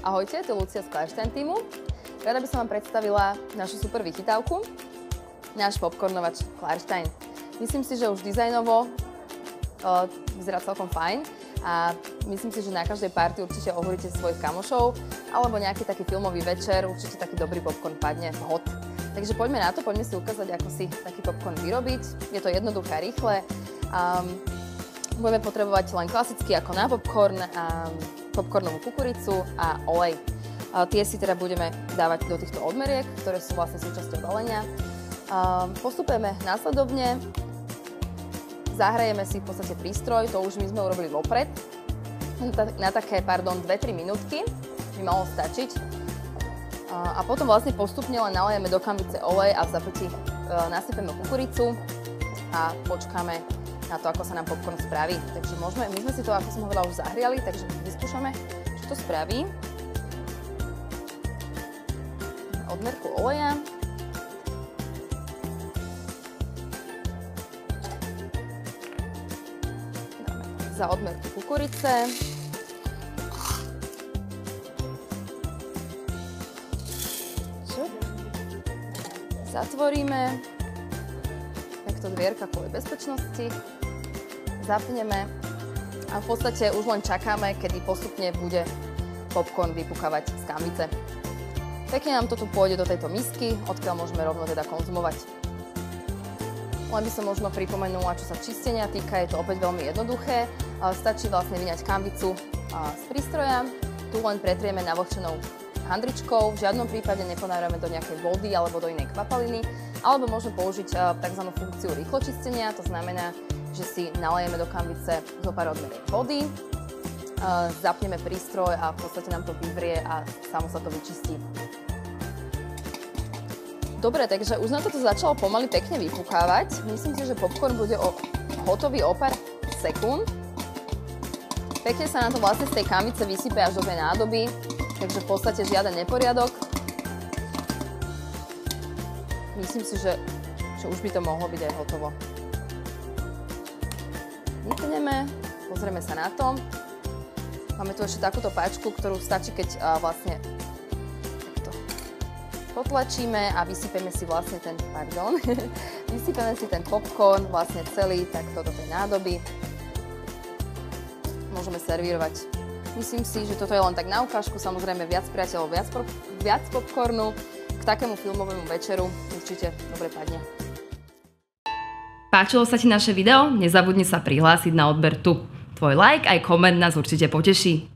Ahojte, tu Lucia z Klarstein týmu. Rada by som vám predstavila našu super vychytávku, náš popcornovač Klarstein. Myslím si, že už dizajnovo vyzerá celkom fajn a myslím si, že na každej party určite ohúrite svojich kamošov alebo nejaký taký filmový večer, určite taký dobrý popcorn padne hot. Takže poďme na to, poďme si ukázať, ako si taký popcorn vyrobiť. Je to jednoduché a rýchle. Budeme potrebovať len klasicky ako na popcorn, popcornovú kukuricu a olej. Tie si teda budeme dávať do týchto odmeriek, ktoré sú vlastne súčasťou balenia. Postupujeme následovne, zahrajeme si v podstate prístroj, to už my sme urobili vopred, na také, 2-3 minútky by malo stačiť. A potom vlastne postupne len nalejeme do kanvice olej a v zapätí nasypeme kukuricu a počkáme na to, ako sa nám popcorn spraví. Takže my sme si to, ako som hovorila, už zahriali, takže vyskúšame, čo to spraví. Odmerku oleja. Dáme za odmerku kukurice. Zatvoríme. Takto dvierka kvôli bezpečnosti. Zapneme a v podstate už len čakáme, kedy postupne bude popcorn vypukávať z kanvice. Pekne nám to tu pôjde do tejto misky, odkiaľ môžeme rovno teda konzumovať. Len by som možno pripomenula, čo sa čistenia týka, je to opäť veľmi jednoduché. Stačí vlastne vyňať kanvicu z prístroja, tu len pretrieme navlhčenou handričkou, v žiadnom prípade neponárame do nejakej vody alebo do inej kvapaliny, alebo môžeme použiť tzv. Funkciu rýchločistenia, to znamená, že si nalejeme do kanvice zo pár odmeriek vody, zapneme prístroj a v podstate nám to vyvrie a samo sa to vyčistí. Dobre, takže už nám to začalo pomaly pekne vypukávať. Myslím si, že popcorn bude hotový o pár sekúnd. Pekne sa nám to vlastne z tej kanvice vysype až do tej nádoby, takže v podstate žiaden neporiadok. Myslím si, že už by to mohlo byť aj hotovo. Vypneme, pozrieme sa na to. Máme tu ešte takúto páčku, ktorú stačí, keď vlastne takto potlačíme a vysypeme si vlastne vysypeme si ten popcorn vlastne celý takto do tej nádoby. Môžeme servírovať. Myslím si, že toto je len tak na ukážku, samozrejme viac priateľov, viac popcornu. K takému filmovému večeru určite dobre padne. Páčilo sa ti naše video? Nezabudni sa prihlásiť na odber tu. Tvoj like aj koment nás určite poteší.